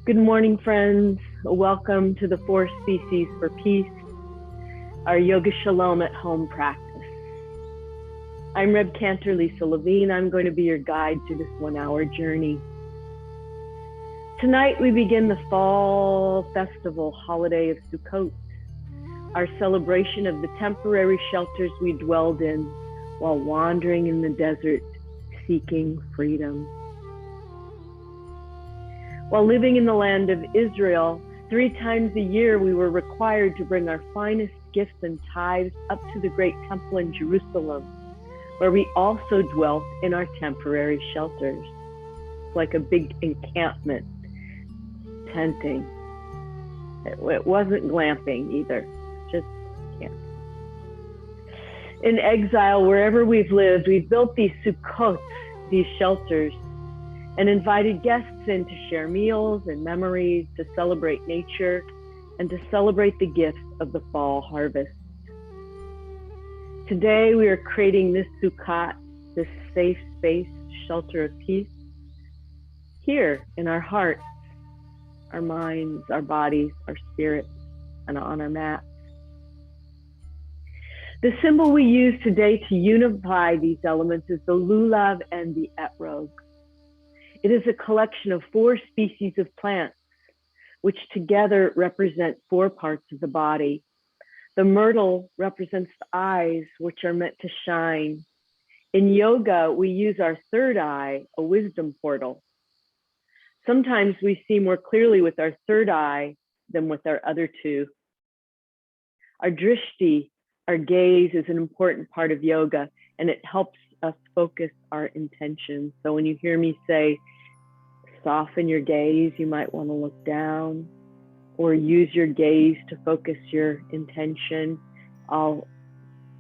Good morning, friends. Welcome to the 4 Species for Peace, our Yoga Shalom at Home practice. I'm Reb Cantor Lisa Levine. I'm going to be your guide through this 1-hour journey. Tonight, we begin the fall festival holiday of Sukkot, our celebration of the temporary shelters we dwelled in while wandering in the desert, seeking freedom. While living in the land of Israel, 3 times a year we were required to bring our finest gifts and tithes up to the great temple in Jerusalem, where we also dwelt in our temporary shelters, like a big encampment, tenting. It wasn't glamping either, just camping. In exile, wherever we've lived, we've built these sukkot, these shelters, and invited guests in to share meals and memories, to celebrate nature, and to celebrate the gifts of the fall harvest. Today, we are creating this Sukkat, this safe space, shelter of peace, here in our hearts, our minds, our bodies, our spirits, and on our mats. The symbol we use today to unify these elements is the lulav and the etrog. It is a collection of 4 species of plants, which together represent 4 parts of the body. The myrtle represents the eyes, which are meant to shine. In yoga, we use our third eye, a wisdom portal. Sometimes we see more clearly with our third eye than with our other 2. Our drishti, our gaze, is an important part of yoga, and it helps us focus our intention. So when you hear me say, soften your gaze, you might want to look down, or use your gaze to focus your intention. I'll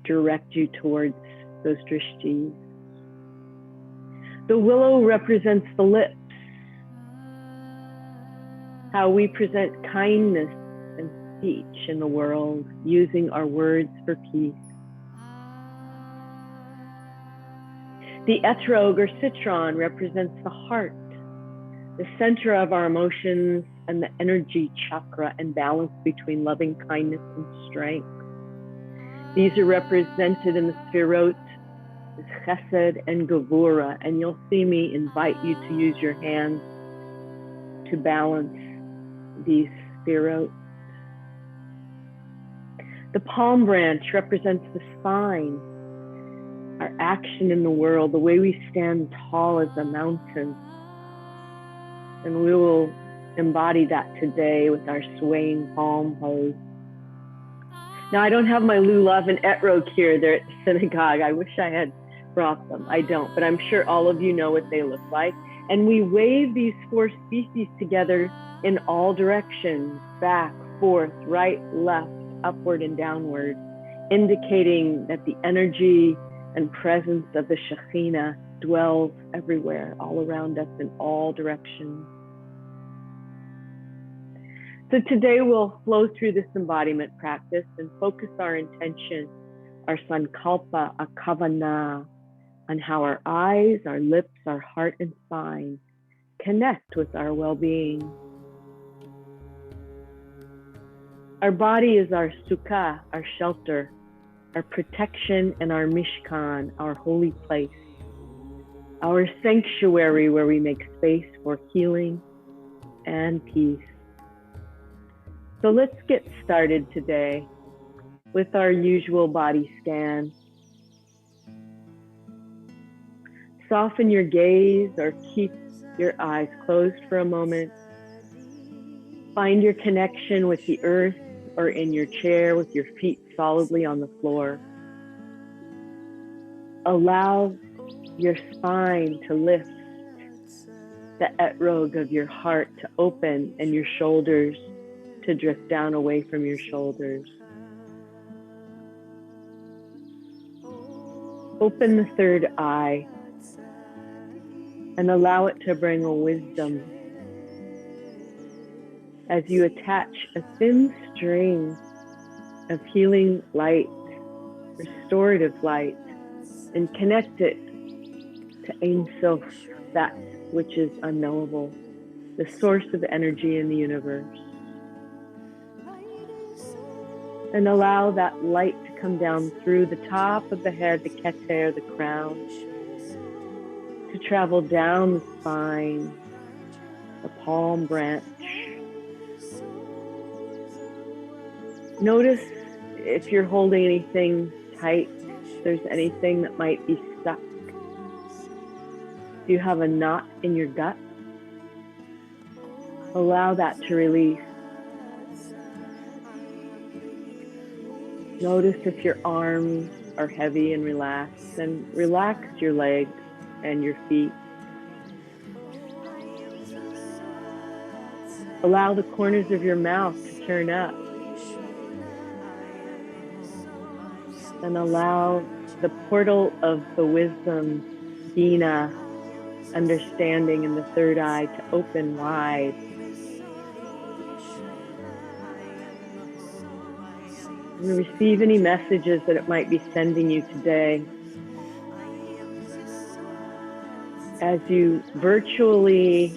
direct you towards those drishtis. The willow represents the lips, how we present kindness and speech in the world, using our words for peace. The etrog, or citron, represents the heart, the center of our emotions and the energy chakra and balance between loving kindness and strength. These are represented in the sefirot as chesed and gevura, and you'll see me invite you to use your hands to balance these sefirot. The palm branch represents the spine, our action in the world, the way we stand tall as a mountain. And we will embody that today with our swaying palm pose. Now, I don't have my lulav and etrog here. They're at the synagogue. I wish I had brought them. I don't, but I'm sure all of you know what they look like. And we wave these 4 species together in all directions, back, forth, right, left, upward, and downward, indicating that the energy and presence of the Shekhinah dwells everywhere, all around us in all directions. So today we'll flow through this embodiment practice and focus our intention, our sankalpa, our kavanah, on how our eyes, our lips, our heart, and spine connect with our well-being. Our body is our sukkah, our shelter, our protection, and our mishkan, our holy place, our sanctuary where we make space for healing and peace. So let's get started today with our usual body scan. Soften your gaze or keep your eyes closed for a moment. Find your connection with the earth or in your chair with your feet solidly on the floor. Allow your spine to lift, the etrog of your heart to open, and your shoulders to drift down away from your shoulders. Open the third eye and allow it to bring a wisdom as you attach a thin string of healing light, restorative light, and connect it to Ein Sof, that which is unknowable. the source of energy in the universe. And allow that light to come down through the top of the head, the keter, the crown, to travel down the spine, the palm branch. Notice if you're holding anything tight, if there's anything that might be stuck. Do you have a knot in your gut? Allow that to release. Notice if your arms are heavy and relaxed, and relax your legs and your feet. Allow the corners of your mouth to turn up. And allow the portal of the wisdom, Bina, understanding in the third eye to open wide. And receive any messages that it might be sending you today. As you virtually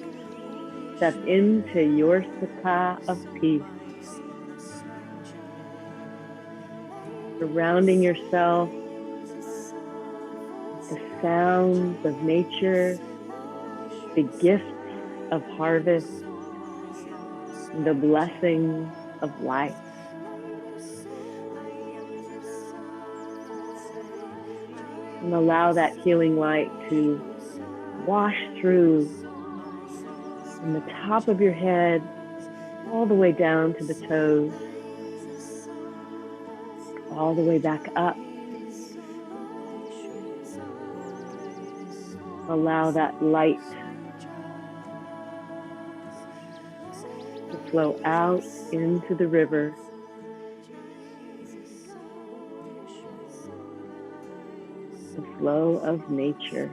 step into your Sukkah of peace, surrounding yourself with the sounds of nature, the gifts of harvest, and the blessings of life. And allow that healing light to wash through from the top of your head all the way down to the toes, all the way back up. Allow that light to flow out into the river. The flow of nature.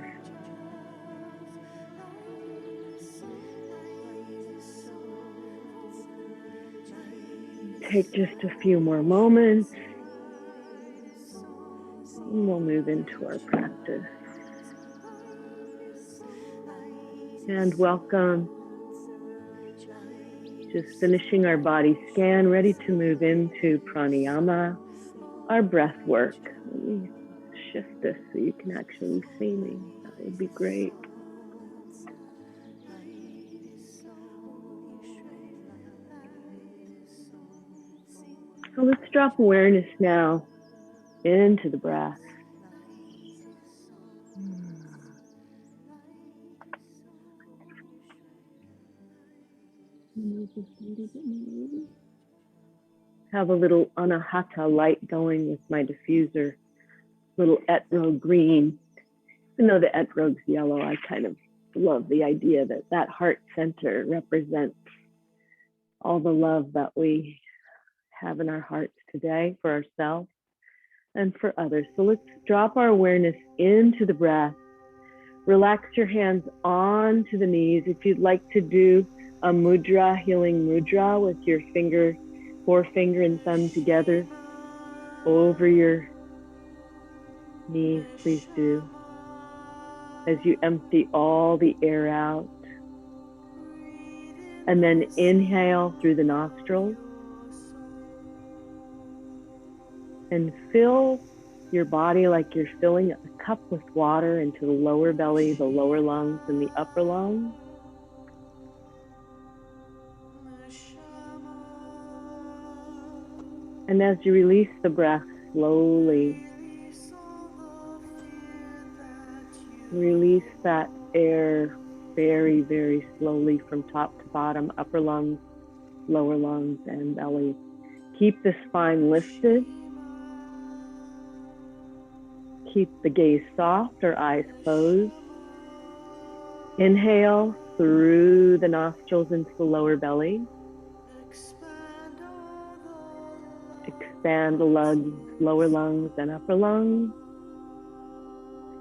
Take just a few more moments, and we'll move into our practice. And welcome. Just finishing our body scan, ready to move into pranayama, our breath work. Let me shift this so you can actually see me. That would be great. So let's drop awareness now into the breath. Have a little anahata light going with my diffuser, little etrog green. Even though the etrog's yellow, I kind of love the idea that that heart center represents all the love that we have in our hearts today for ourselves and for others. So let's drop our awareness into the breath. Relax your hands onto the knees. If you'd like to do a mudra, healing mudra with your forefinger and thumb together over your knees, please do. As you empty all the air out. And then inhale through the nostrils. And fill your body like you're filling a cup with water into the lower belly, the lower lungs, and the upper lungs. And as you release the breath slowly, release that air very, very slowly from top to bottom, upper lungs, lower lungs, and belly. Keep the spine lifted. Keep the gaze soft or eyes closed. Inhale through the nostrils into the lower belly. Expand the lungs, lower lungs, and upper lungs.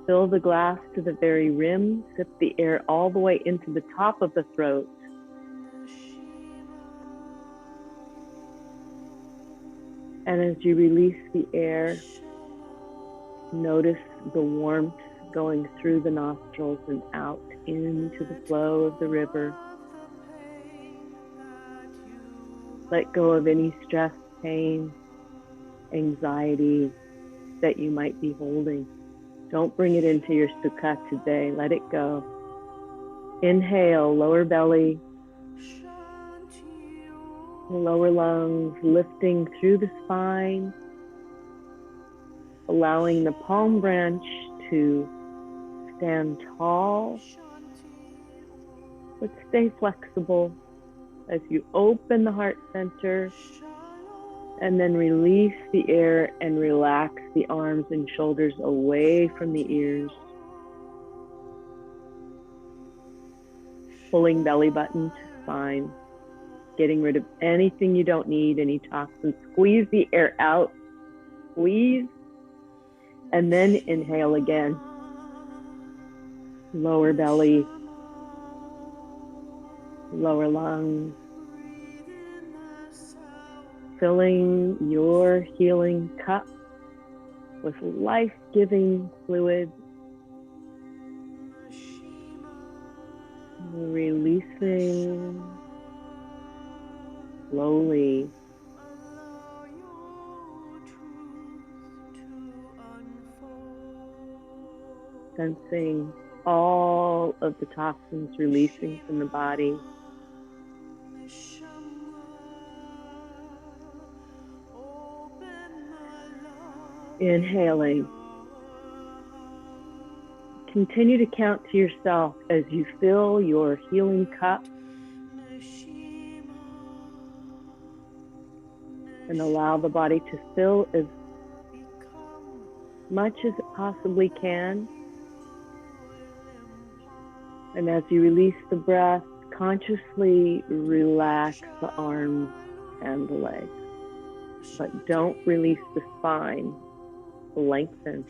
Fill the glass to the very rim. Sip the air all the way into the top of the throat. And as you release the air, notice the warmth going through the nostrils and out into the flow of the river. Let go of any stress, pain, anxiety that you might be holding. Don't bring it into your Sukkah today. Let it go. Inhale, lower belly, lower lungs, lifting through the spine, allowing the palm branch to stand tall, but stay flexible as you open the heart center and then release the air and relax the arms and shoulders away from the ears. Pulling belly button to spine, getting rid of anything you don't need, any toxins. Squeeze the air out, squeeze, and then inhale again. Lower belly, lower lungs, filling your healing cup with life-giving fluid, releasing slowly, sensing all of the toxins releasing from the body. Inhaling. Continue to count to yourself as you fill your healing cup and allow the body to fill as much as it possibly can. And as you release the breath, consciously relax the arms and the legs. But don't release the spine. Lengthen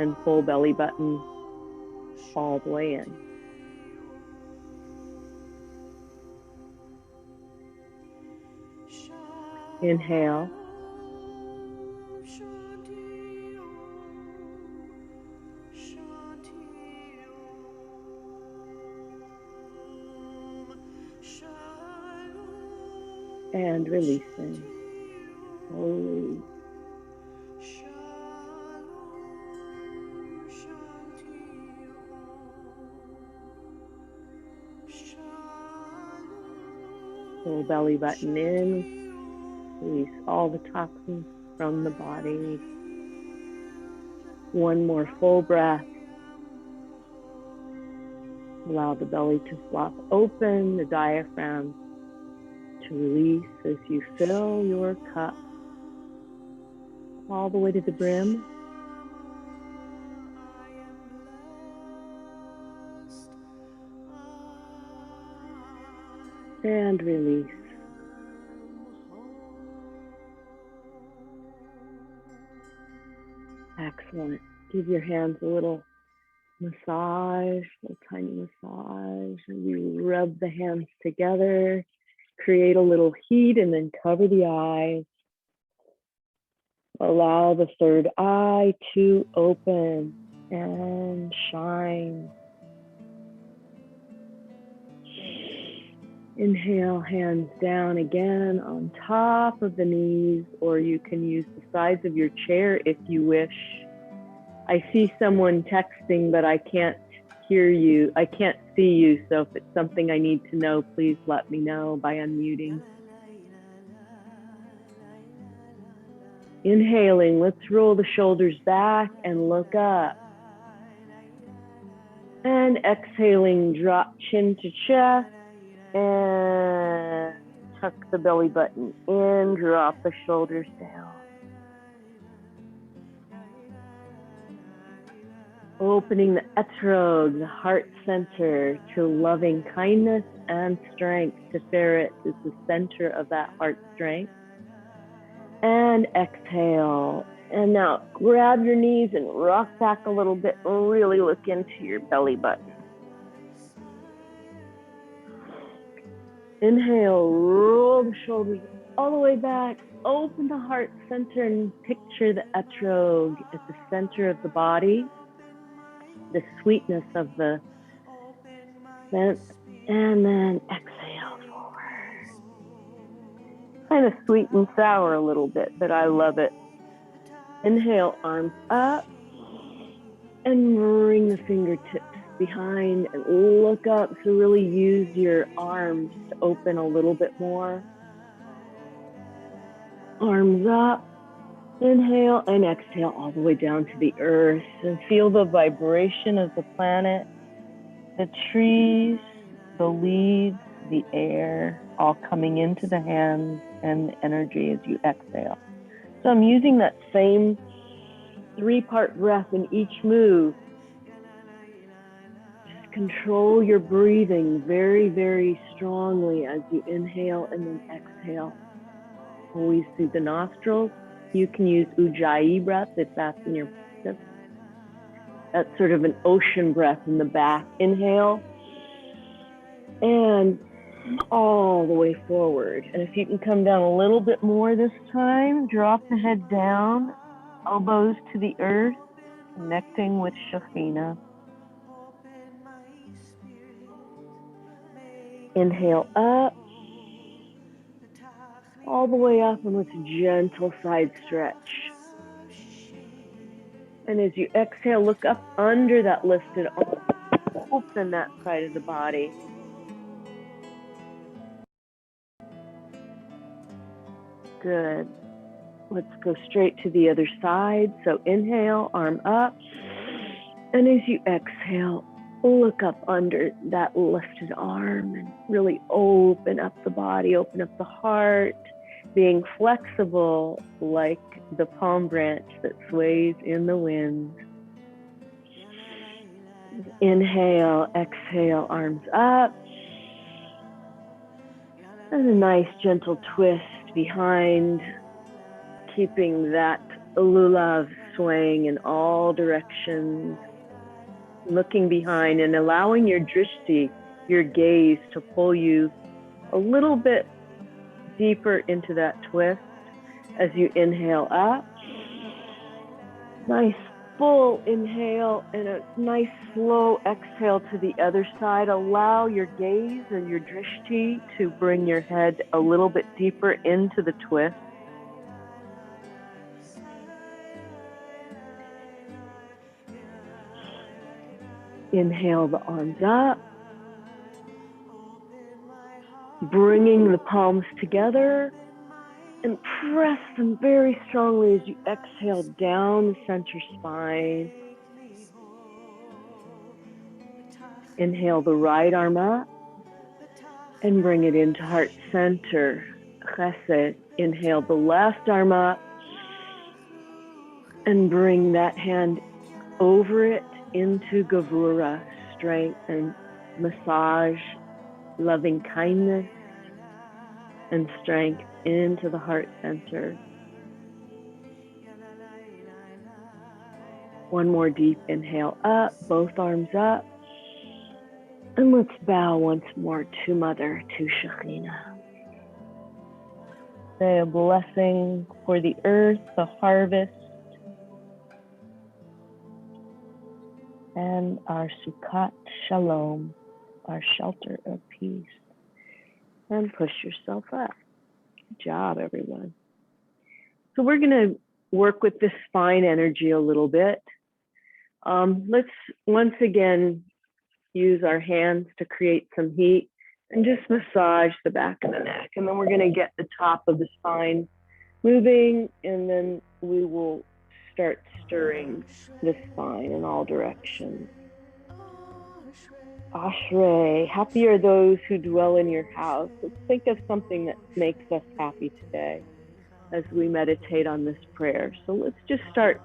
and pull belly button all the way in. Inhale. And releasing slowly. Pull belly button in, release all the toxins from the body. One more full breath. Allow the belly to flop open, the diaphragm to release as you fill your cup all the way to the brim. And release. Excellent. Give your hands a little massage, a tiny massage. And you rub the hands together, create a little heat, and then cover the eyes. Allow the third eye to open and shine. Inhale, hands down again on top of the knees, or you can use the sides of your chair if you wish. I see someone texting, but I can't hear you. I can't see you, so if it's something I need to know, please let me know by unmuting. Inhaling, let's roll the shoulders back and look up. And exhaling, drop chin to chest and tuck the belly button in, drop the shoulders down. Opening the etrog, the heart center, to loving kindness and strength. Tiferet is the center of that heart strength. And exhale. And now grab your knees and rock back a little bit. Really look into your belly button. Inhale, roll the shoulders all the way back. Open the heart center and picture the etrog at the center of the body. The sweetness of the scent. And then exhale forward. kind of sweet and sour a little bit, but I love it. Inhale, arms up, and bring the fingertips behind and look up. So really use your arms to open a little bit more. Arms up, inhale and exhale all the way down to the earth, and feel the vibration of the planet, the trees, the leaves, the air, all coming into the hands and the energy as you exhale. So I'm using that same 3-part breath in each move. Just control your breathing very, very strongly as you inhale and then exhale. Always through the nostrils. You can use ujjayi breath if that's in your practice. That's sort of an ocean breath in the back. Inhale and all the way forward. And if you can come down a little bit more this time, drop the head down, elbows to the earth, connecting with Shekhinah. Inhale up, all the way up, and with a gentle side stretch. And as you exhale, look up under that lifted arm. Open that side of the body. Good. Let's go straight to the other side. So inhale, arm up. And as you exhale, look up under that lifted arm and really open up the body, open up the heart, being flexible like the palm branch that sways in the wind. Inhale, exhale, arms up. And a nice gentle twist behind, keeping that lulav swaying in all directions. Looking behind and allowing your drishti, your gaze, to pull you a little bit deeper into that twist as you inhale up. Nice full inhale and a nice slow exhale to the other side. Allow your gaze or your drishti to bring your head a little bit deeper into the twist. Inhale the arms up, bringing the palms together, and press them very strongly as you exhale down the center spine. Inhale the right arm up and bring it into heart center, chesed. Inhale the left arm up and bring that hand over it into gavura, strength and massage, loving kindness and strength into the heart center. One more deep inhale up, both arms up. And let's bow once more to Mother, to Shekhinah. Say a blessing for the earth, the harvest, and our Sukkat Shalom, our shelter of peace. And push yourself up. Good job, everyone. So we're going to work with the spine energy a little bit. Let's once again use our hands to create some heat and just massage the back of the neck. And then we're going to get the top of the spine moving, and then we will start stirring the spine in all directions. Ashrei, happy are those who dwell in your house. Let's think of something that makes us happy today as we meditate on this prayer. So let's just start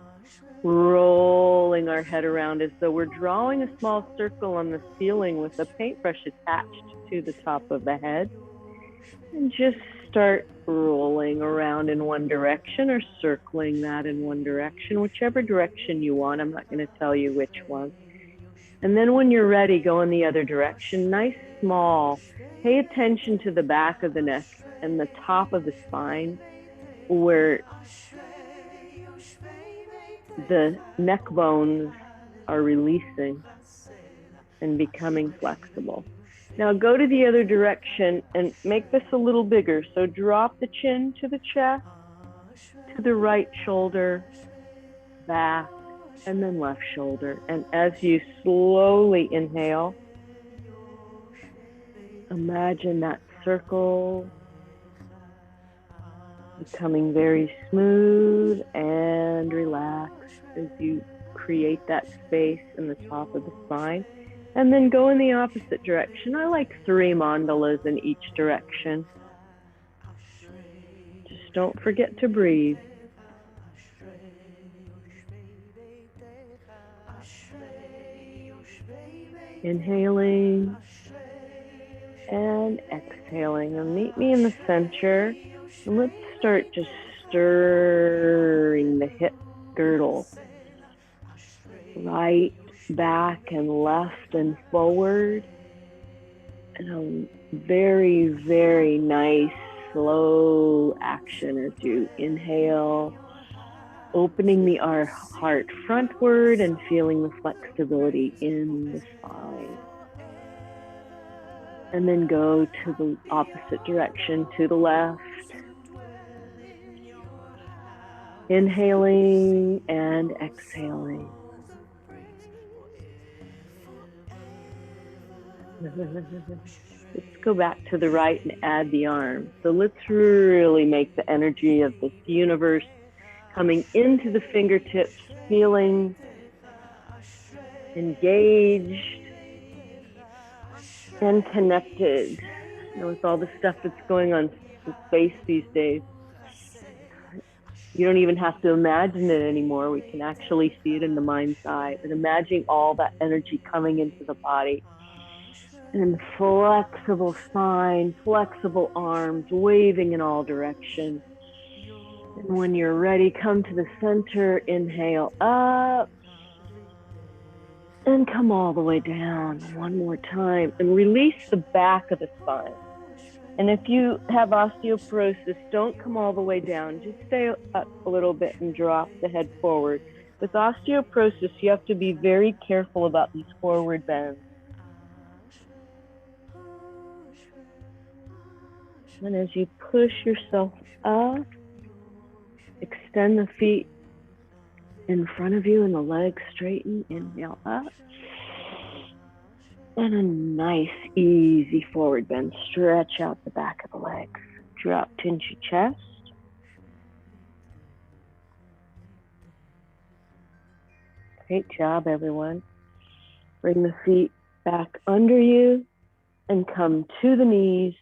rolling our head around as though we're drawing a small circle on the ceiling with a paintbrush attached to the top of the head. And just start rolling around in one direction or circling that in one direction, whichever direction you want. I'm not going to tell you which one. And then when you're ready, go in the other direction, nice, small. Pay attention to the back of the neck and the top of the spine where the neck bones are releasing. and becoming flexible. Now go to the other direction and make this a little bigger. So drop the chin to the chest, to the right shoulder, back, and then left shoulder. And as you slowly inhale, imagine that circle becoming very smooth and relaxed as you create that space in the top of the spine. And then go in the opposite direction. I like 3 mandalas in each direction. Just don't forget to breathe. Inhaling and exhaling. And meet me in the center. And let's start just stirring the hip girdle. Right, back, and left and forward. And a very, very nice, slow action as you inhale, opening the heart frontward and feeling the flexibility in the spine. And then go to the opposite direction, to the left. Inhaling and exhaling. Let's go back to the right and add the arms. So let's really make the energy of this universe coming into the fingertips, feeling engaged and connected. You know, with all the stuff that's going on in space these days, you don't even have to imagine it anymore. We can actually see it in the mind's eye. But imagining all that energy coming into the body. And flexible spine, flexible arms, waving in all directions. And when you're ready, come to the center, inhale up, and come all the way down one more time. And release the back of the spine. And if you have osteoporosis, don't come all the way down. Just stay up a little bit and drop the head forward. With osteoporosis, you have to be very careful about these forward bends. And as you push yourself up, extend the feet in front of you and the legs straighten. Inhale up. And a nice, easy forward bend. Stretch out the back of the legs. Drop into your chest. Great job, everyone. Bring the feet back under you and come to the knees.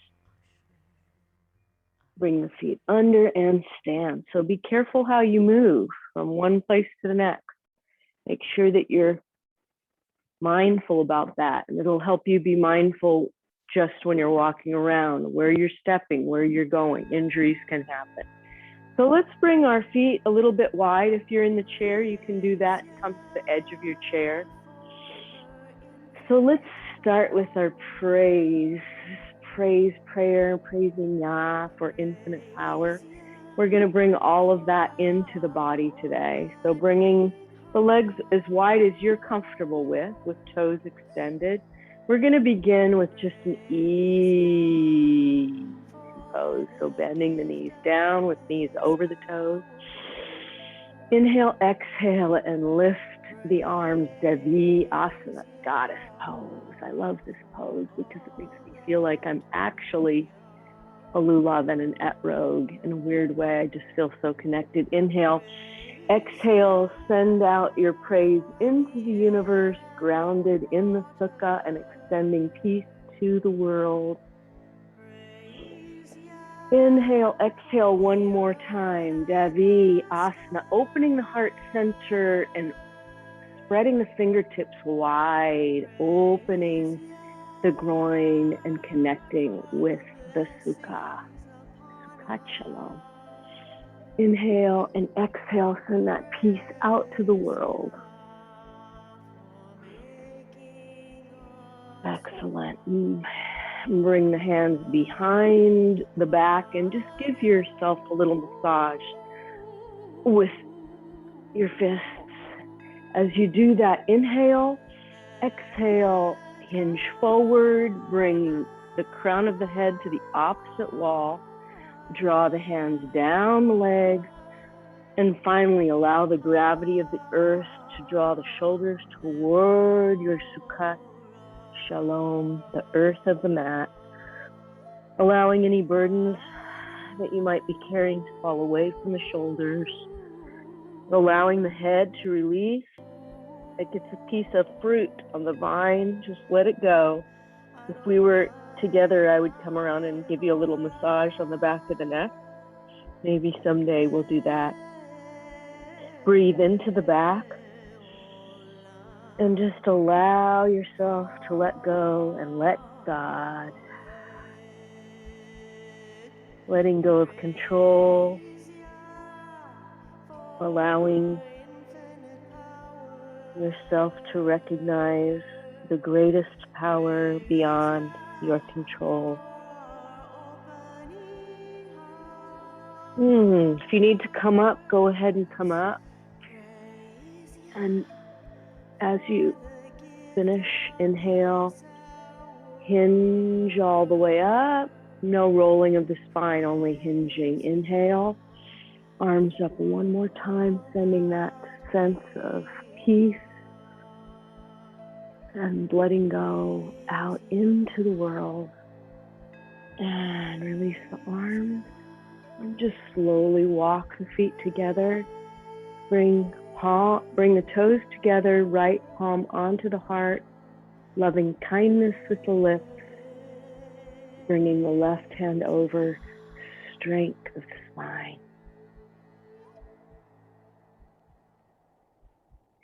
Bring the feet under and stand. So be careful how you move from one place to the next. Make sure that you're mindful about that, and it'll help you be mindful just when you're walking around, where you're stepping, where you're going. Injuries can happen. So let's bring our feet a little bit wide. If you're in the chair, you can do that and come to the edge of your chair. So let's start with our praise prayer, praising Yah for infinite power. We're going to bring all of that into the body today. So bringing the legs as wide as you're comfortable with toes extended. We're going to begin with just an easy pose. So bending the knees down with knees over the toes. Inhale, exhale, and lift the arms, Devi Asana, goddess pose. I love this pose because it makes me feel like I'm actually a lulav and an etrog in a weird way. I just feel so connected. Inhale, exhale, send out your praise into the universe, grounded in the Sukkah and extending peace to the world. Inhale, exhale one more time. Devi Asana, opening the heart center and spreading the fingertips wide, opening the groin and connecting with the Sukkah. Sukkat Shalom. Inhale and exhale, send that peace out to the world. Excellent. Bring the hands behind the back and just give yourself a little massage with your fists. As you do that, inhale, exhale, Hinge forward, bring the crown of the head to the opposite wall. Draw the hands down the legs. And finally, allow the gravity of the earth to draw the shoulders toward your Sukkat Shalom, the earth of the mat. Allowing any burdens that you might be carrying to fall away from the shoulders. Allowing the head to release. Like it's a piece of fruit on the vine. Just let it go. If we were together, I would come around and give you a little massage on the back of the neck. Maybe someday we'll do that. Breathe into the back. And just allow yourself to let go and let God. Letting go of control. Allowing yourself to recognize the greatest power beyond your control. If you need to come up, go ahead and come up. And as you finish, inhale, hinge all the way up. No rolling of the spine, only hinging. Inhale, arms up one more time, sending that sense of peace and letting go out into the world. And release the arms. And just slowly walk the feet together. Bring the toes together, right palm onto the heart. Loving kindness with the lips. Bringing the left hand over, strength of the spine.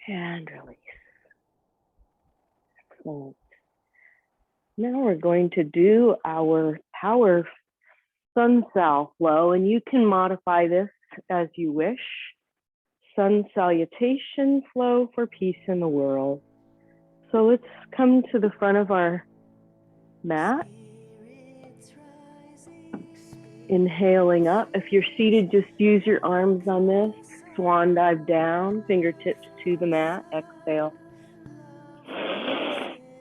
And release. Excellent. Now we're going to do our power sun sal flow, and you can modify this as you wish. Sun salutation flow for peace in the world. So let's come to the front of our mat. Inhaling up. If you're seated, just use your arms on this. Swan dive down, fingertips to the mat. Exhale.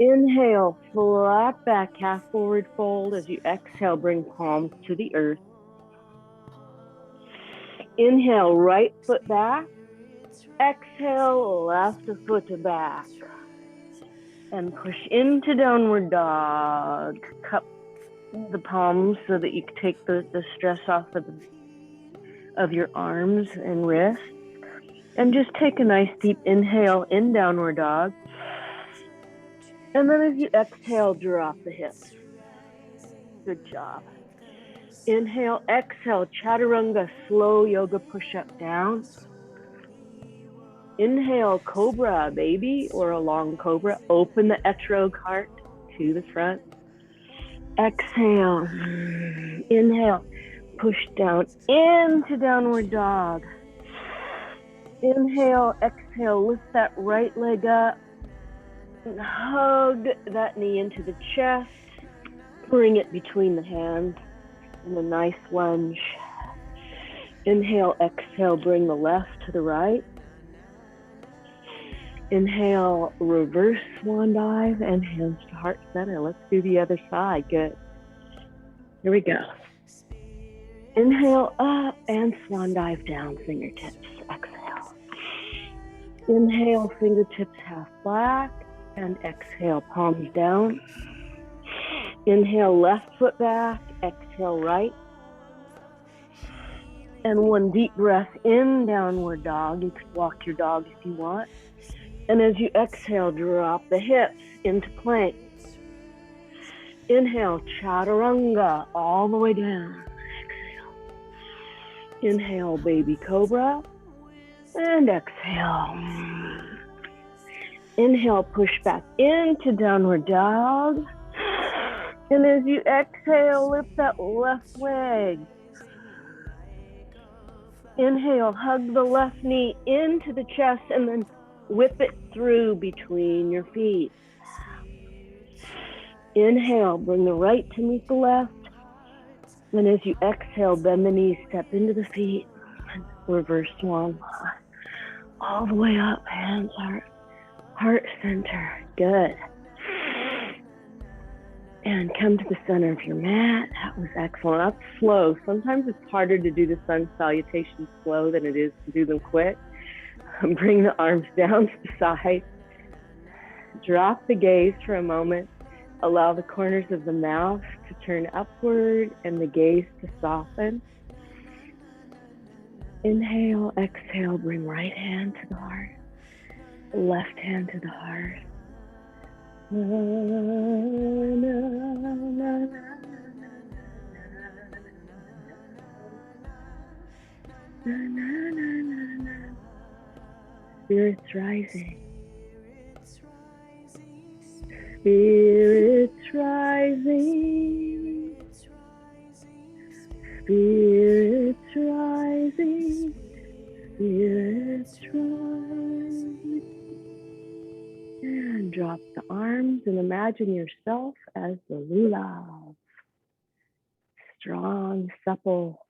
Inhale, flat back, half forward fold. As you exhale, bring palms to the earth. Inhale, right foot back. Exhale, left foot back. And push into downward dog. Cup the palms so that you can take the stress off of your arms and wrists. And just take a nice deep inhale in downward dog. And then as you exhale, drop the hips. Good job. Inhale, exhale, chaturanga, slow yoga push-up down. Inhale, cobra, baby, or a long cobra. Open the etrog heart to the front. Exhale. Inhale, push down into downward dog. Inhale, exhale, lift that right leg up. And hug that knee into the chest. Bring it between the hands in a nice lunge. Inhale, exhale, bring the left to the right. Inhale, reverse swan dive and hands to heart center. Let's do the other side. Good. Here we go. Inhale up and swan dive down, fingertips. Exhale. Inhale, fingertips half black. And exhale, palms down. Inhale, left foot back. Exhale, right. And one deep breath in, downward dog. You can walk your dog if you want. And as you exhale, drop the hips into plank. Inhale, chaturanga, all the way down. Exhale. Inhale, baby cobra. And exhale. Inhale, push back into downward dog. And as you exhale, lift that left leg. Inhale, hug the left knee into the chest and then whip it through between your feet. Inhale, bring the right to meet the left. And as you exhale, bend the knees, step into the feet. Reverse swan. All the way up, hands, heart center. Good. And come to the center of your mat. That was excellent. That's slow. Sometimes it's harder to do the sun salutations slow than it is to do them quick. Bring the arms down to the side. Drop the gaze for a moment. Allow the corners of the mouth to turn upward and the gaze to soften. Inhale, exhale, bring right hand to the heart, left hand to the heart. Spirits rising. Spirits rising. Spirits rising. Spirits rising. And drop the arms and imagine yourself as the lulav. Strong, supple,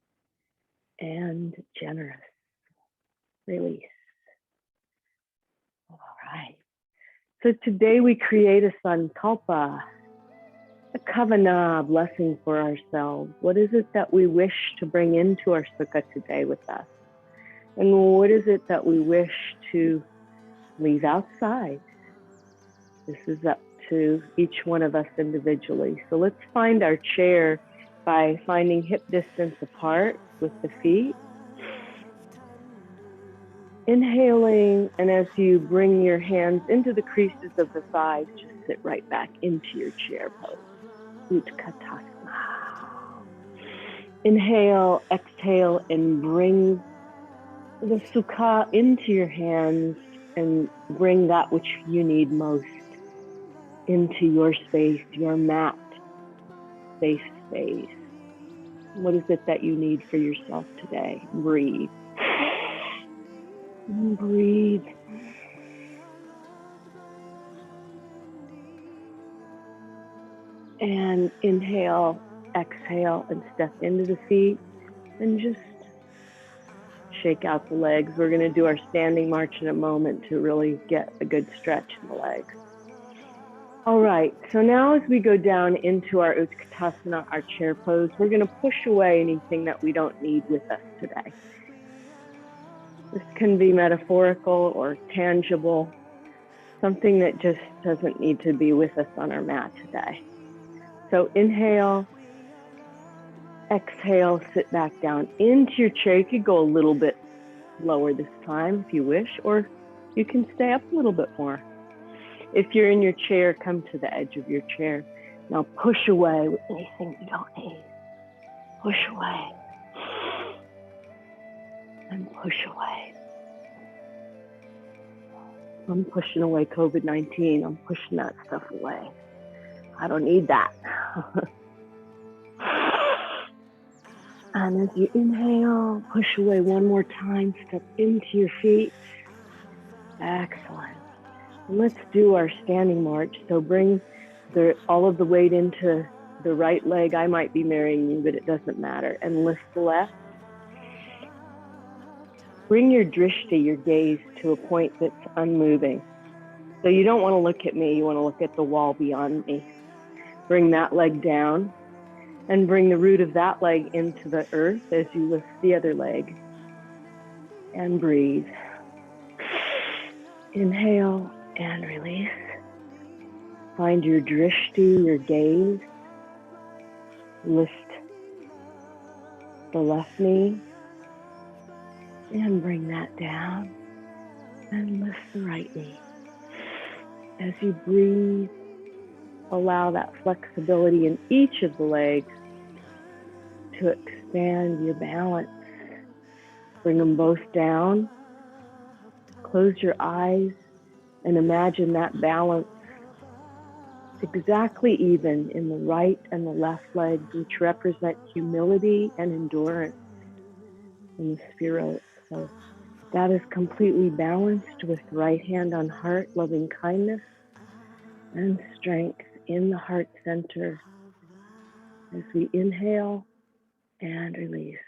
and generous. Release. All right. So today we create a sankalpa, a kavanah blessing for ourselves. What is it that we wish to bring into our sukkah today with us? And what is it that we wish to leave outside? This is up to each one of us individually. So let's find our chair by finding hip distance apart with the feet. Inhaling, and as you bring your hands into the creases of the thighs, just sit right back into your chair pose. Utkatasana. Inhale, exhale, and bring the Sukkah into your hands and bring that which you need most into your space, your mat, safe space. What is it that you need for yourself today? Breathe. Breathe. And inhale, exhale, and step into the feet and just shake out the legs. We're going to do our standing march in a moment to really get a good stretch in the legs. All right, so now as we go down into our Utkatasana, our chair pose, we're going to push away anything that we don't need with us today. This can be metaphorical or tangible, something that just doesn't need to be with us on our mat today. So inhale, exhale, sit back down into your chair. You could go a little bit lower this time if you wish, or you can stay up a little bit more. If you're in your chair, come to the edge of your chair. Now push away with anything you don't need. Push away. And push away. I'm pushing away COVID-19. I'm pushing that stuff away. I don't need that. And as you inhale, push away one more time, step into your feet. Excellent. And let's do our standing march. So bring all of the weight into the right leg. I might be marrying you, but it doesn't matter. And lift the left. Bring your drishti, your gaze, to a point that's unmoving. So you don't want to look at me, you want to look at the wall beyond me. Bring that leg down and bring the root of that leg into the earth as you lift the other leg. And breathe. Inhale and release. Find your drishti, your gaze. Lift the left knee and bring that down and lift the right knee. As you breathe, allow that flexibility in each of the legs to expand your balance. Bring them both down. Close your eyes and imagine that balance exactly even in the right and the left legs, which represent humility and endurance in the spirit. So that is completely balanced with right hand on heart, loving kindness and strength in the heart center as we inhale and release.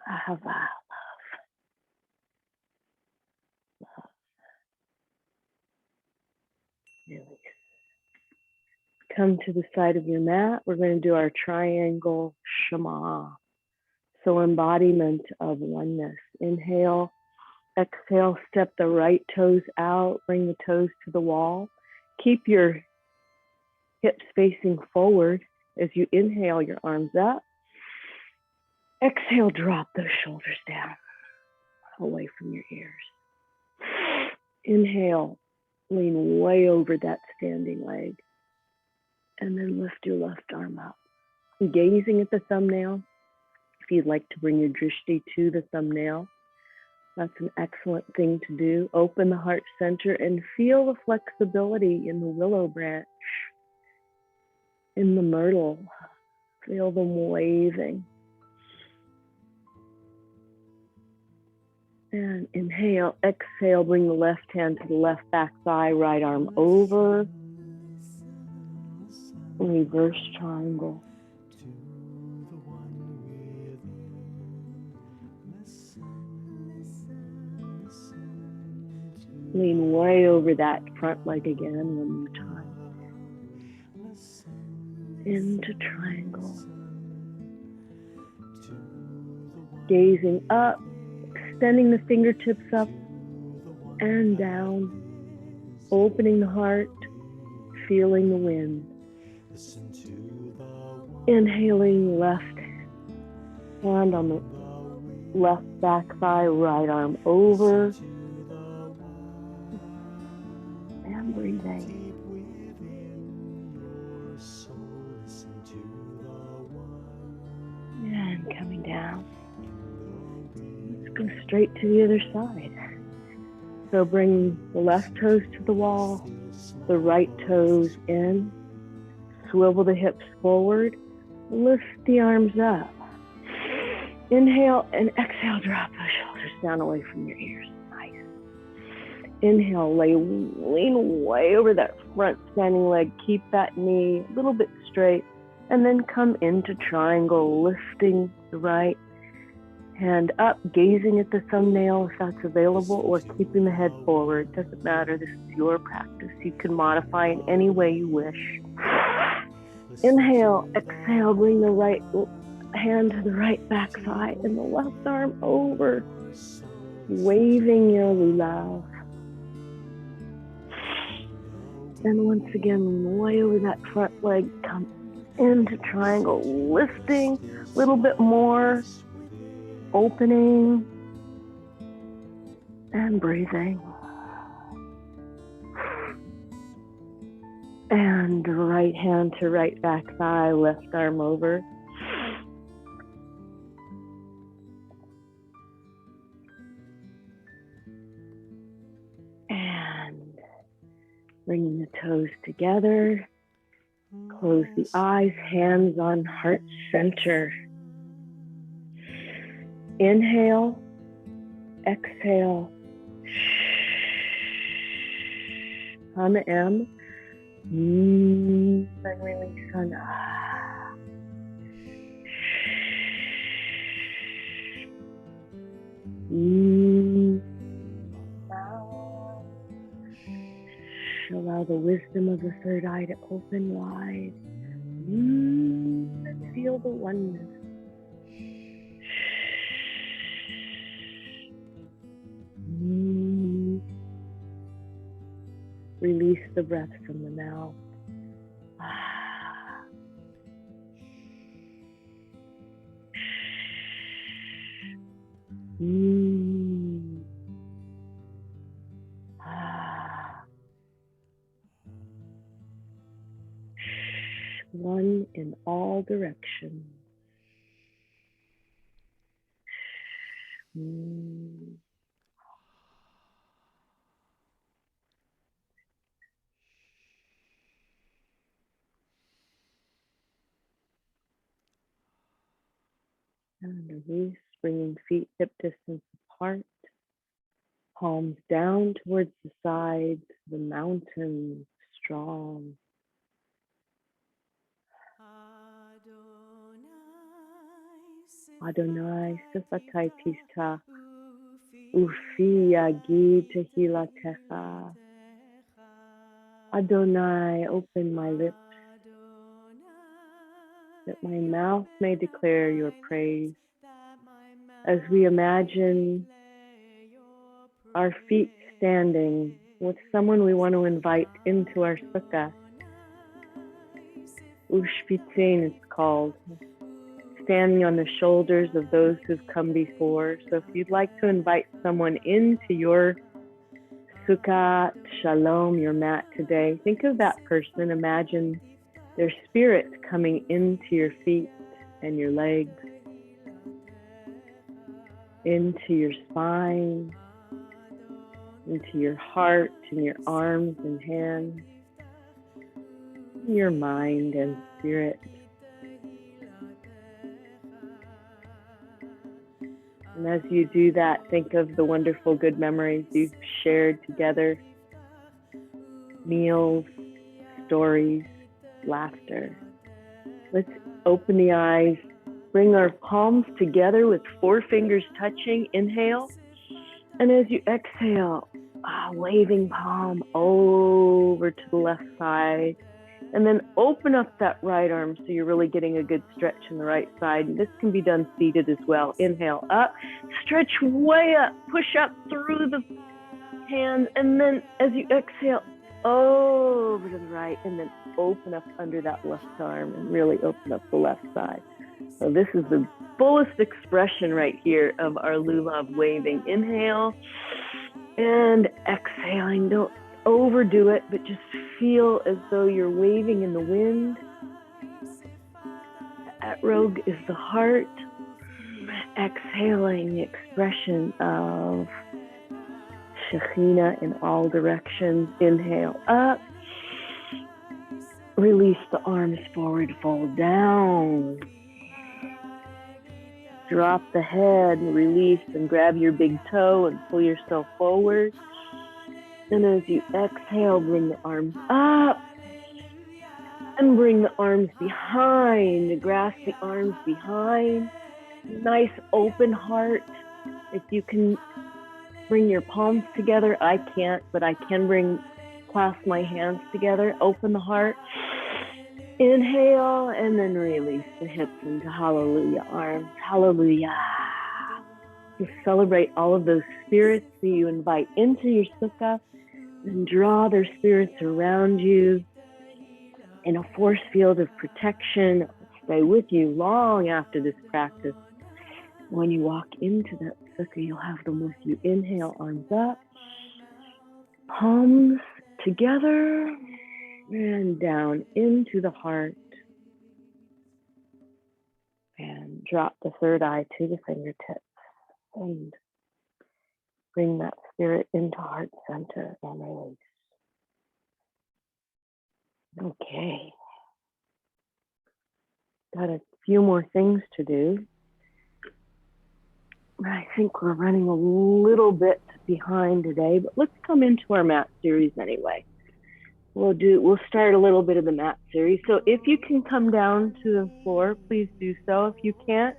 Ahava, love, release. Come to the side of your mat. We're going to do our triangle Shema. So embodiment of oneness. Inhale, exhale, step the right toes out, bring the toes to the wall. Keep your hips facing forward. As you inhale, your arms up. Exhale, drop those shoulders down, away from your ears. Inhale, lean way over that standing leg. And then lift your left arm up. Gazing at the thumbnail. If you'd like to bring your drishti to the thumbnail, that's an excellent thing to do. Open the heart center and feel the flexibility in the willow branch, in the myrtle. Feel them waving. And inhale, exhale, bring the left hand to the left back thigh, right arm over. Reverse triangle. Lean way over that front leg again, one more time. Into triangle. Gazing up, extending the fingertips up and down, opening the heart, feeling the wind. Inhaling, left hand on the left back thigh, right arm over. And breathing. And coming down. Let's go straight to the other side. So bring the left toes to the wall, the right toes in. Swivel the hips forward. Lift the arms up. Inhale and exhale, drop those shoulders down away from your ears. Nice. Inhale, lean way over that front standing leg. Keep that knee a little bit straight. And then come into triangle, lifting the right hand up, gazing at the thumbnail if that's available, or keeping the head forward. Doesn't matter. This is your practice. You can modify in any way you wish. Inhale, exhale, bring the right hand to the right back thigh and the left arm over, waving your lulav. And once again, way over that front leg, come into triangle, lifting a little bit more, opening and breathing. And right hand to right back thigh, left arm over. And bringing the toes together. Close the eyes, hands on heart center. Inhale, exhale. Hum M. And release on Allow the wisdom of the third eye to open wide. And feel the oneness. Release the breath from the mouth. One in all directions. And release, bringing feet hip distance apart. Palms down towards the sides, the mountains strong. Adonai, Sifatai Tista, Ufi Yagi Tehilatecha. Adonai, open my lips that my mouth may declare your praise. As we imagine our feet standing with someone we want to invite into our sukkah. Ushpitzin it's called. Standing on the shoulders of those who've come before. So if you'd like to invite someone into your Sukkat Shalom, your mat today, think of that person. Imagine their spirit coming into your feet and your legs, into your spine, into your heart and your arms and hands, your mind and spirit. And as you do that, think of the wonderful good memories you've shared together, meals, stories, laughter. Let's open the eyes, bring our palms together with 4 fingers touching. Inhale. And as you exhale, waving palm over to the left side. And then open up that right arm so you're really getting a good stretch in the right side. And this can be done seated as well. Inhale up, stretch way up, push up through the hands. And then as you exhale, over to the right, and then open up under that left arm and really open up the left side. So this is the fullest expression right here of our lulav waving. Inhale and exhaling. Don't overdo it, but just feel as though you're waving in the wind. The etrog is the heart. Exhaling, the expression of Shekhinah in all directions. Inhale up. Release the arms forward, fold down. Drop the head and release and grab your big toe and pull yourself forward. And as you exhale, bring the arms up and bring the arms behind. Grasp the arms behind. Nice open heart. If you can bring your palms together, I can't, but I can clasp my hands together. Open the heart. Inhale and then release the hips into hallelujah arms. Hallelujah. To celebrate all of those spirits that you invite into your sukkah and draw their spirits around you in a force field of protection. Stay with you long after this practice. When you walk into that sukkah, you'll have them with you. Inhale, arms up, palms together, and down into the heart. And drop the third eye to the fingertips. And bring that spirit into heart center and release. Okay. Got a few more things to do. I think we're running a little bit behind today, but let's come into our mat series anyway. We'll start a little bit of the mat series. So if you can come down to the floor, please do so. If you can't,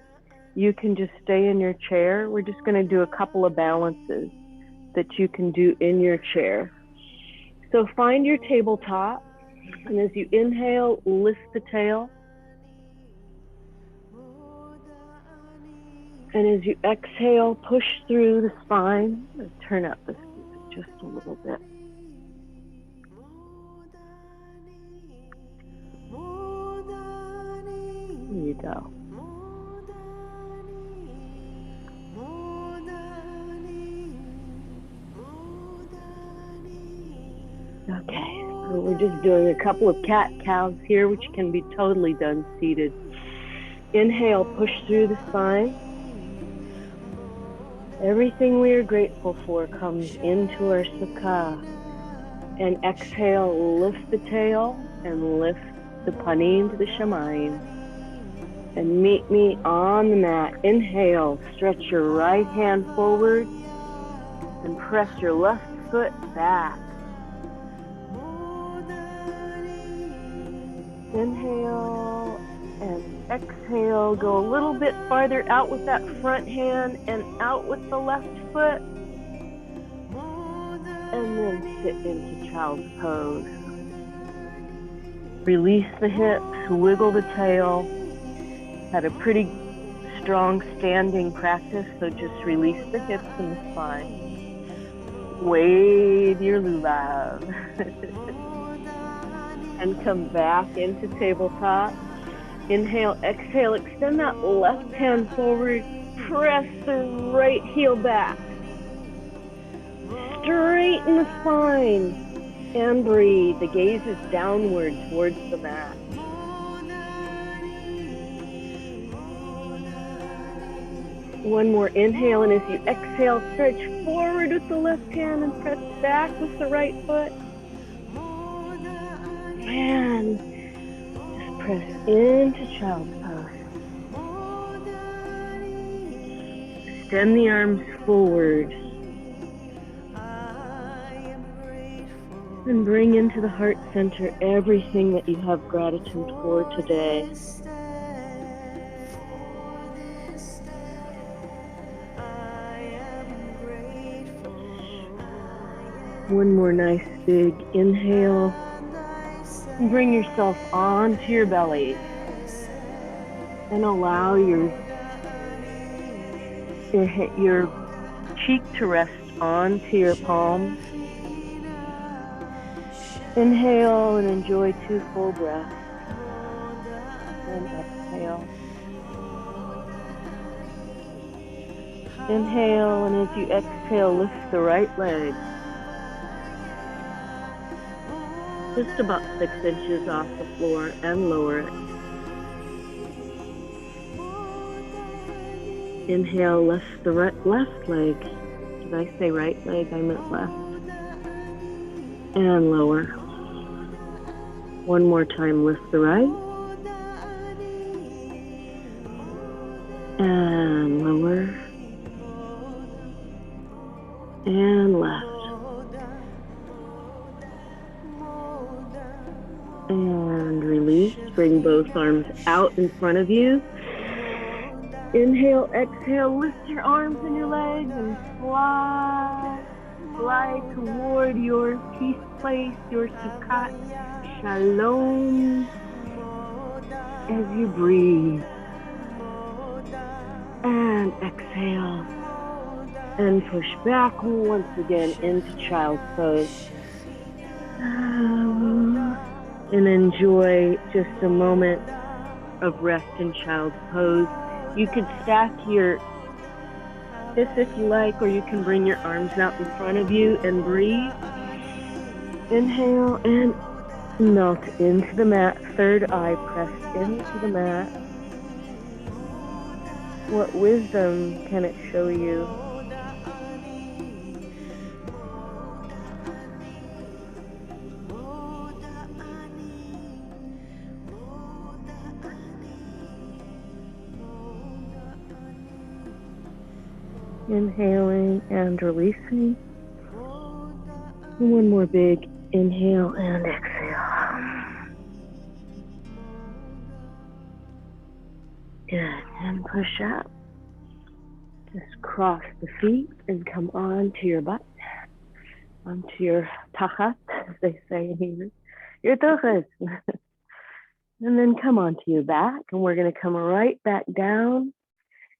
you can just stay in your chair. We're just going to do a couple of balances that you can do in your chair. So find your tabletop, and as you inhale, lift the tail. And as you exhale, push through the spine. Let's turn up this music just a little bit. There you go. Okay, so we're just doing a couple of cat-cows here, which can be totally done seated. Inhale, push through the spine. Everything we are grateful for comes into our sukkah. And exhale, lift the tail and lift the panim to the shamayim. And meet me on the mat. Inhale, stretch your right hand forward and press your left foot back. Inhale and exhale. Go a little bit farther out with that front hand and out with the left foot. And then sit into child's pose. Release the hips, wiggle the tail. Had a pretty strong standing practice, so just release the hips and the spine. Wave your lulav. And come back into tabletop. Inhale, exhale, extend that left hand forward. Press the right heel back. Straighten the spine. And breathe. The gaze is downward towards the mat. One more inhale, and as you exhale, stretch forward with the left hand and press back with the right foot. And just press into child's pose. Extend the arms forward. And bring into the heart center everything that you have gratitude for today. One more nice big inhale. And bring yourself onto your belly. And allow your cheek to rest onto your palms. Inhale and enjoy 2 full breaths. And exhale. Inhale, and as you exhale, lift the right leg. Just about 6 inches off the floor and lower it. Inhale, lift the left leg. Did I say right leg? I meant left. And lower. One more time, lift the right. And lower. And left. And release. Bring both arms out in front of you. Inhale, exhale, lift your arms and your legs and fly toward your peace place, your Sukkat Shalom. As you breathe. And exhale. And push back once again into child's pose. And enjoy just a moment of rest in child's pose. You could stack your fists if you like, or you can bring your arms out in front of you and breathe. Inhale and melt into the mat. Third eye pressed into the mat. What wisdom can it show you? Inhaling and releasing. One more big inhale and exhale. Good. And push up. Just cross the feet and come onto your butt. Onto your tachat, as they say in Hebrew. Your tachat. And then come onto your back. And we're going to come right back down.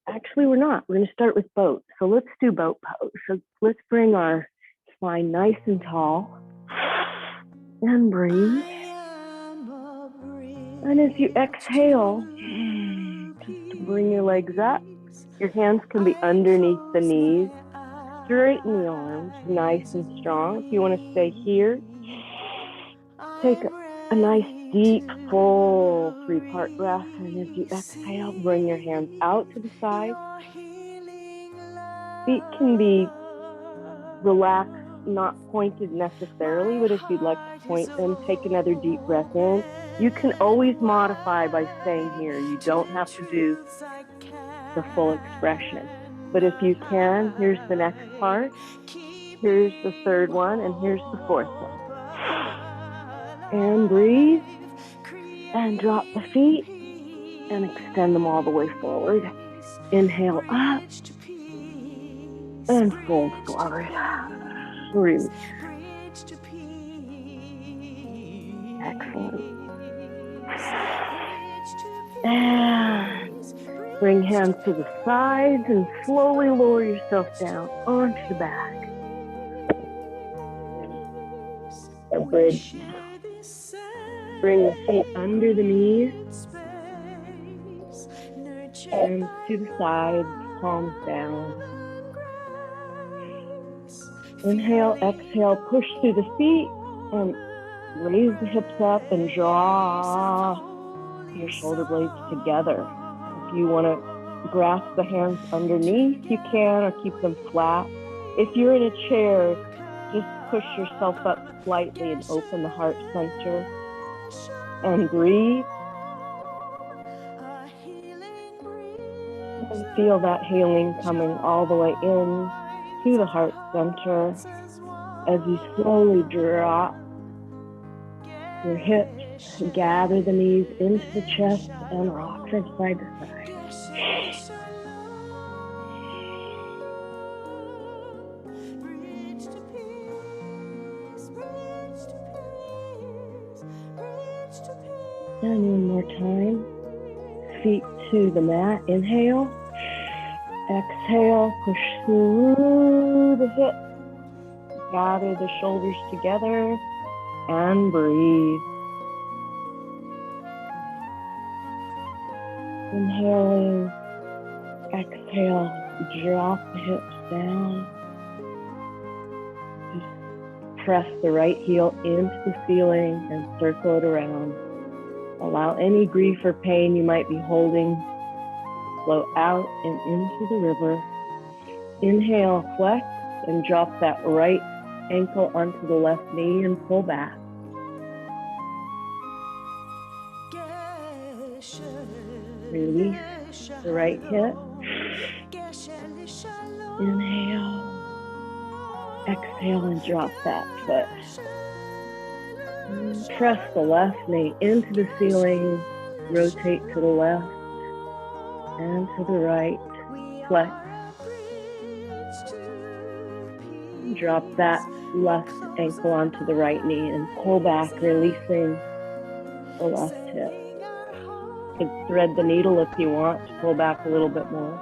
Actually, we're not. We're going to start with boat. So let's do boat pose. So let's bring our spine nice and tall. And breathe. And as you exhale, just bring your legs up. Your hands can be underneath the knees. Straighten the arms, nice and strong. If you want to stay here, take a nice deep, full 3-part breath. And as you exhale, bring your hands out to the side. Feet can be relaxed, not pointed necessarily, but if you'd like to point them, take another deep breath in. You can always modify by staying here. You don't have to do the full expression. But if you can, here's the next part. Here's the third one, and here's the fourth one. And breathe. And drop the feet. And extend them all the way forward. Inhale up. And fold forward. Release. Excellent. And Bring hands to the sides and slowly lower yourself down onto the back. A bridge now. Bring the feet under the knees. Hands to the sides, palms down. Inhale, exhale, push through the feet and raise the hips up and draw your shoulder blades together. If you want to grasp the hands underneath, you can, or keep them flat. If you're in a chair, just push yourself up slightly and open the heart center and breathe. And feel that healing coming all the way in to the heart center as you slowly drop your hips, gather the knees into the chest and rock from side to side. And one more time. Feet to the mat. Inhale. Exhale. Push through the hips. Gather the shoulders together and breathe. Inhaling. Exhale. Drop the hips down. Just press the right heel into the ceiling and circle it around. Allow any grief or pain you might be holding flow out and into the river. Inhale, flex, and drop that right ankle onto the left knee and pull back. Release the right hip. Inhale. Exhale and drop that foot. Press the left knee into the ceiling, rotate to the left and to the right, flex. Drop that left ankle onto the right knee and pull back, releasing the left hip. You can thread the needle if you want to pull back a little bit more.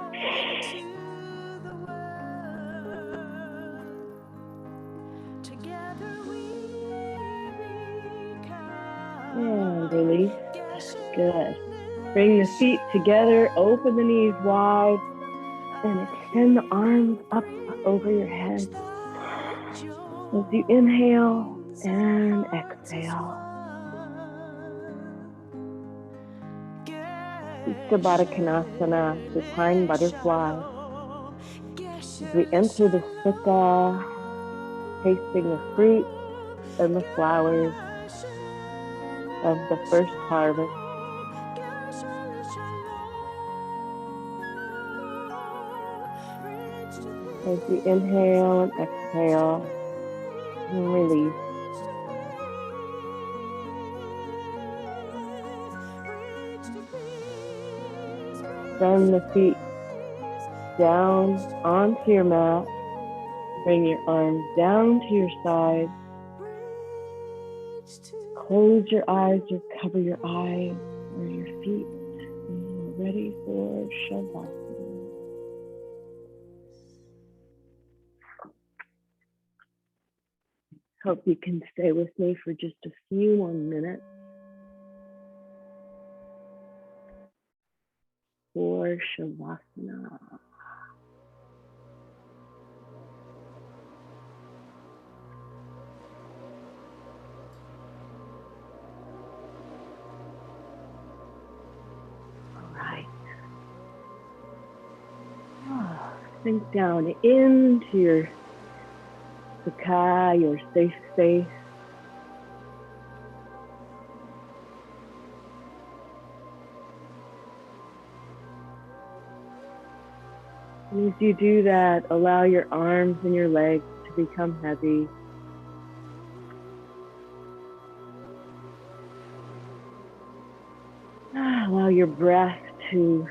And release. Good. Bring the feet together, open the knees wide, and extend the arms up over your head. As you inhale and exhale. Utsa Baddha Konasana, supine butterfly. As we enter the Sukkah, tasting the fruit and the flowers of the first harvest. As you inhale and exhale and release. Send the feet down onto your mat. Bring your arms down to your side. Close your eyes or cover your eyes or your feet. And you're ready for Shavasana. Hope you can stay with me for just a few more minutes for Shavasana. Sink down into your Sukkah, your safe space. And as you do that, allow your arms and your legs to become heavy. Allow your breath to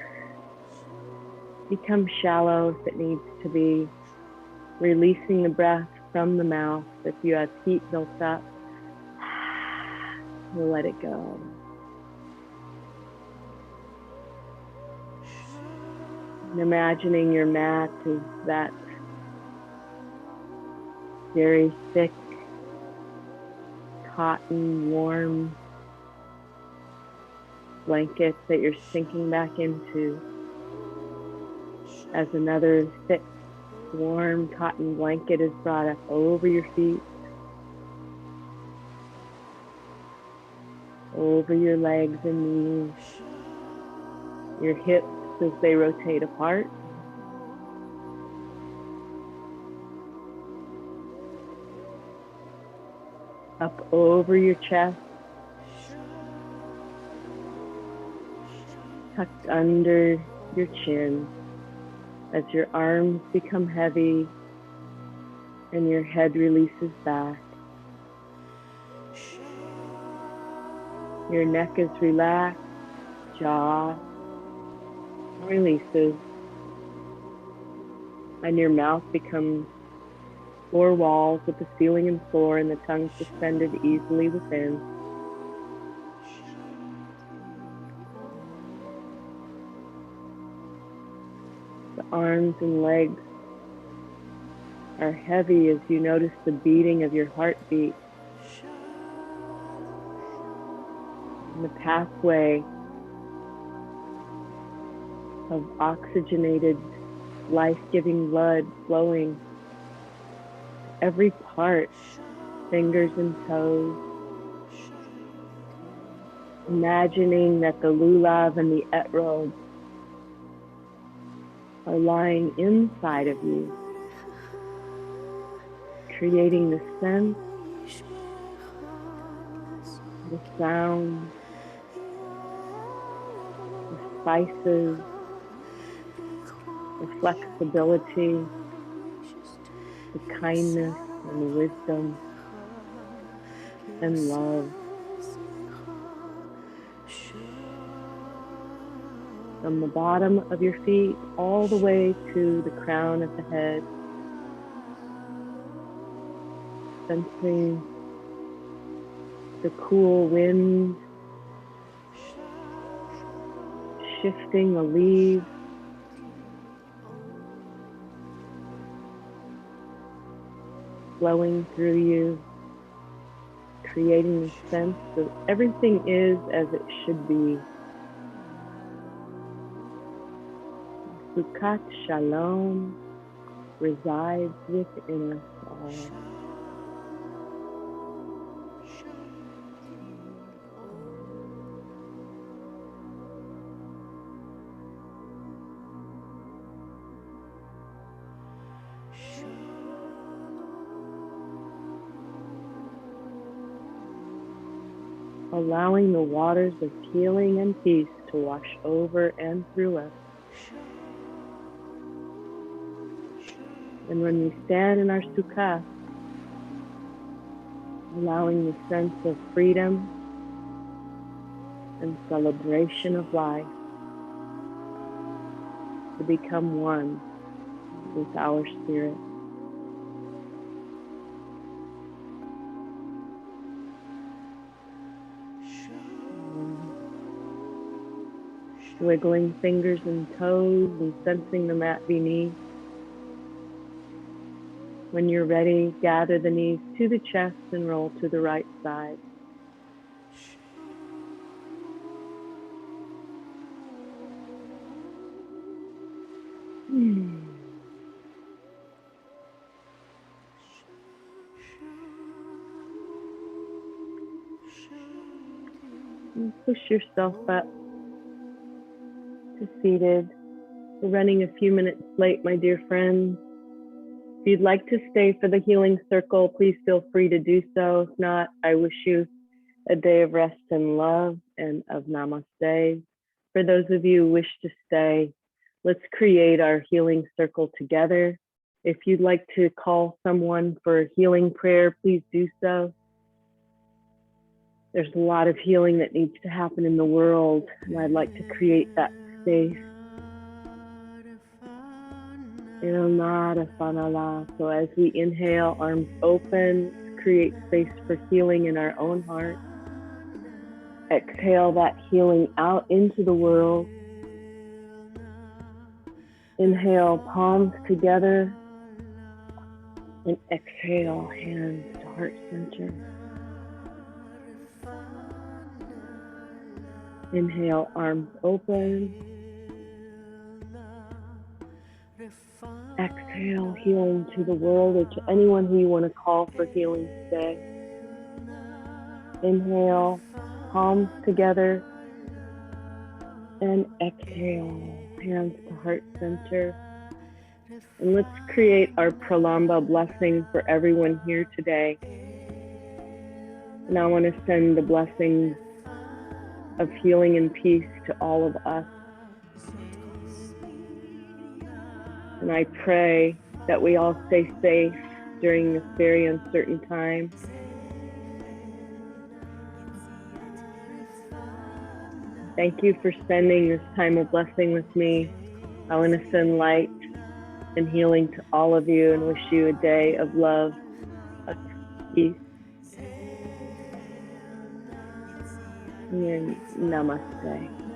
become shallow if it needs to be, releasing the breath from the mouth. If you have heat built up, let it go. And imagining your mat is that very thick, cotton, warm blanket that you're sinking back into as another thick, warm cotton blanket is brought up over your feet, over your legs and knees, your hips as they rotate apart, up over your chest, tucked under your chin as your arms become heavy and your head releases back. Your neck is relaxed, jaw releases, and your mouth becomes four walls with the ceiling and floor and the tongue suspended easily within. The arms and legs are heavy as you notice the beating of your heartbeat and the pathway of oxygenated, life-giving blood flowing every part, fingers and toes. Imagining that the lulav and the etrog are lying inside of you, creating the sense, the sound, the spices, the flexibility, the kindness and the wisdom and love. From the bottom of your feet all the way to the crown of the head, sensing the cool wind shifting the leaves, flowing through you, creating a sense that everything is as it should be. Sukkat Shalom resides within us all. Allowing the waters of healing and peace to wash over and through us. And when we stand in our Sukkah, allowing the sense of freedom and celebration of life to become one with our spirit. Wiggling fingers and toes and sensing the mat beneath. When you're ready, gather the knees to the chest and roll to the right side. And push yourself up to seated. We're running a few minutes late, my dear friends. If you'd like to stay for the healing circle, please feel free to do so. If not, I wish you a day of rest and love and of namaste. For those of you who wish to stay, let's create our healing circle together. If you'd like to call someone for a healing prayer, please do so. There's a lot of healing that needs to happen in the world, and I'd like to create that space. So as we inhale, arms open, create space for healing in our own heart. Exhale that healing out into the world. Inhale, palms together, and exhale, hands to heart center. Inhale, arms open. Exhale, healing to the world or to anyone who you want to call for healing today. Inhale, palms together, and exhale, hands to heart center. And let's create our Pralamba blessing for everyone here today. And I want to send the blessings of healing and peace to all of us. And I pray that we all stay safe during this very uncertain time. Thank you for spending this time of blessing with me. I want to send light and healing to all of you and wish you a day of love, of peace, and namaste.